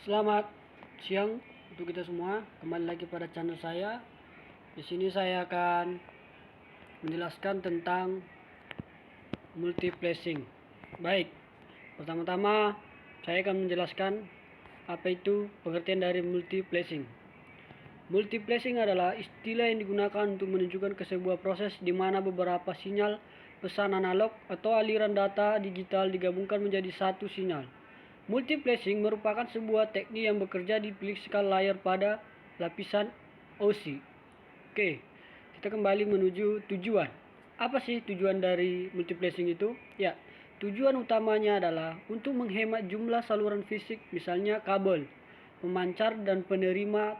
Selamat siang untuk kita semua. Kembali lagi pada channel saya. Di sini saya akan menjelaskan tentang multiplexing. Baik, pertama-tama saya akan menjelaskan apa itu pengertian dari multiplexing. Multiplexing adalah istilah yang digunakan untuk menunjukkan ke sebuah proses di mana beberapa sinyal pesan analog atau aliran data digital digabungkan menjadi satu sinyal. Multiplexing merupakan sebuah teknik yang bekerja di physical layer pada lapisan OC. Oke, kita kembali menuju tujuan. Apa sih tujuan dari multiplexing itu? Ya, tujuan utamanya adalah untuk menghemat jumlah saluran fisik, misalnya kabel, pemancar dan penerima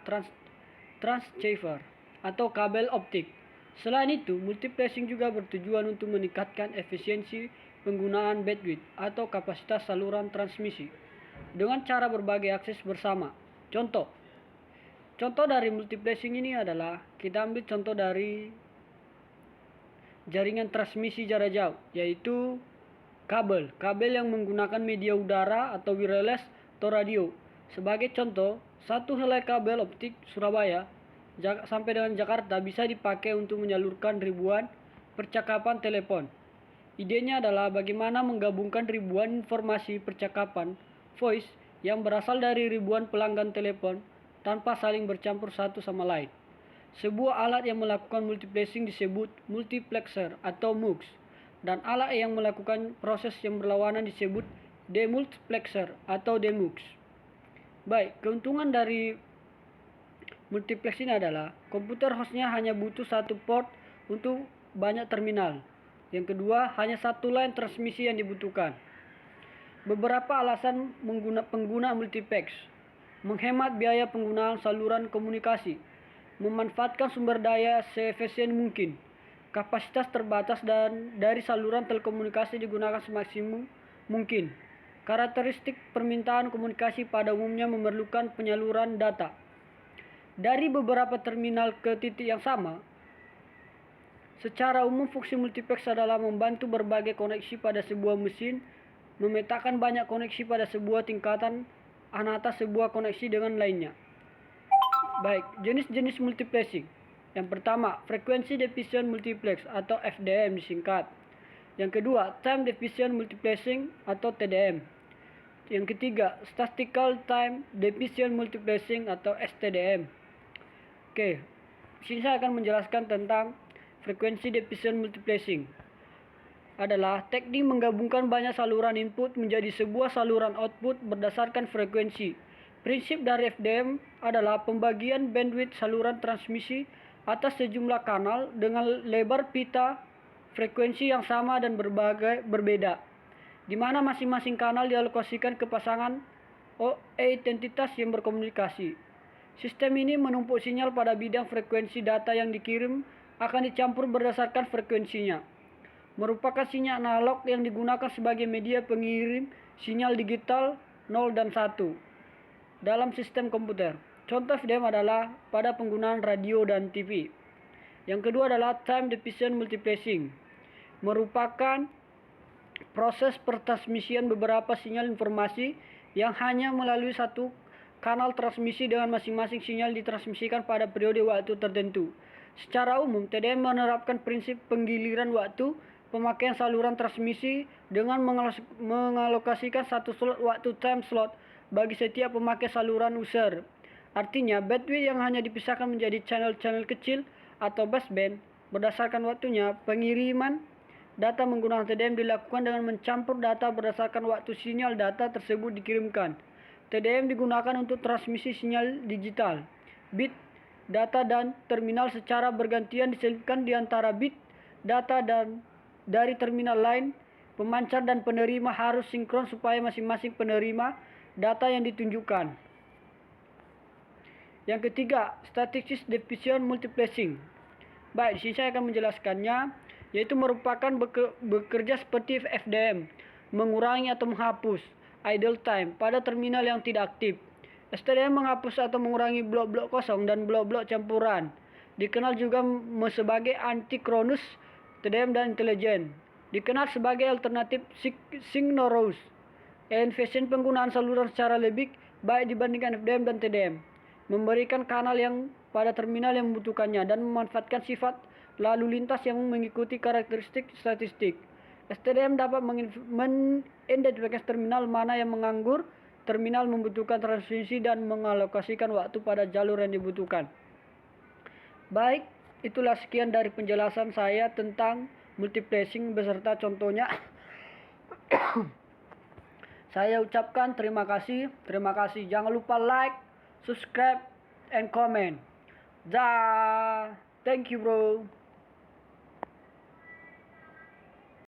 transceiver atau kabel optik. Selain itu, multiplexing juga bertujuan untuk meningkatkan efisiensi penggunaan bandwidth atau kapasitas saluran transmisi dengan cara berbagai akses bersama. Contoh dari multiplexing ini adalah kita ambil contoh dari jaringan transmisi jarak jauh, yaitu kabel yang menggunakan media udara atau wireless atau radio. Sebagai contoh, satu helai kabel optik Surabaya sampai dengan Jakarta bisa dipakai untuk menyalurkan ribuan percakapan telepon. Idenya adalah bagaimana menggabungkan ribuan informasi percakapan voice yang berasal dari ribuan pelanggan telepon tanpa saling bercampur satu sama lain. Sebuah alat yang melakukan multiplexing disebut multiplexer atau MUX, dan alat yang melakukan proses yang berlawanan disebut demultiplexer atau demux. Baik, keuntungan dari multiplexing adalah komputer hostnya hanya butuh satu port untuk banyak terminal. Yang kedua, hanya satu line transmisi yang dibutuhkan. Beberapa alasan pengguna multiplex: menghemat biaya penggunaan saluran komunikasi, memanfaatkan sumber daya seefisien mungkin, kapasitas terbatas dan dari saluran telekomunikasi digunakan semaksimum mungkin. Karakteristik permintaan komunikasi pada umumnya memerlukan penyaluran data dari beberapa terminal ke titik yang sama. Secara umum, fungsi multiplex adalah membantu berbagai koneksi pada sebuah mesin, memetakan banyak koneksi pada sebuah tingkatan antara sebuah koneksi dengan lainnya. Baik, jenis-jenis multiplexing. Yang pertama, frequency division multiplex atau FDM disingkat. Yang kedua, time division multiplexing atau TDM. Yang ketiga, statistical time division multiplexing atau STDM. Oke, sini saya akan menjelaskan tentang frekuensi division multiplexing. Adalah teknik menggabungkan banyak saluran input menjadi sebuah saluran output berdasarkan frekuensi. Prinsip dari FDM adalah pembagian bandwidth saluran transmisi atas sejumlah kanal dengan lebar pita frekuensi yang sama dan berbeda, di mana masing-masing kanal dialokasikan ke pasangan entitas yang berkomunikasi. Sistem ini menumpuk sinyal pada bidang frekuensi data yang dikirim akan dicampur berdasarkan frekuensinya. Merupakan sinyal analog yang digunakan sebagai media pengirim sinyal digital 0 dan 1 dalam sistem komputer. Contoh FDM adalah pada penggunaan radio dan TV. Yang kedua adalah time division multiplexing. Merupakan proses pertransmisian beberapa sinyal informasi yang hanya melalui satu kanal transmisi dengan masing-masing sinyal ditransmisikan pada periode waktu tertentu. Secara umum, TDM menerapkan prinsip penggiliran waktu pemakaian saluran transmisi dengan mengalokasikan satu slot waktu time slot bagi setiap pemakai saluran user. Artinya, bandwidth yang hanya dipisahkan menjadi channel-channel kecil atau baseband berdasarkan waktunya. Pengiriman data menggunakan TDM dilakukan dengan mencampur data berdasarkan waktu sinyal data tersebut dikirimkan. TDM digunakan untuk transmisi sinyal digital. Bit data dan terminal secara bergantian diselipkan di antara bit data dan dari terminal lain. Pemancar dan penerima harus sinkron supaya masing-masing penerima data yang ditunjukkan. Yang ketiga, statistics division multiplexing. Baik, di sini saya akan menjelaskannya, yaitu merupakan bekerja seperti FDM, mengurangi atau menghapus idle time pada terminal yang tidak aktif. STDM menghapus atau mengurangi blok-blok kosong dan blok-blok campuran. Dikenal juga sebagai anti-Cronus, TDM dan intelijen. Dikenal sebagai alternatif Signorous. Efisien penggunaan saluran secara lebih baik dibandingkan FDM dan TDM, memberikan kanal yang pada terminal yang membutuhkannya, dan memanfaatkan sifat lalu lintas yang mengikuti karakteristik statistik. STDM dapat mengidentifikasi terminal mana yang menganggur, terminal membutuhkan transmisi, dan mengalokasikan waktu pada jalur yang dibutuhkan. Baik, itulah sekian dari penjelasan saya tentang multiplexing beserta contohnya. Saya ucapkan terima kasih. Jangan lupa like, subscribe, and comment. Dah. Thank you, bro.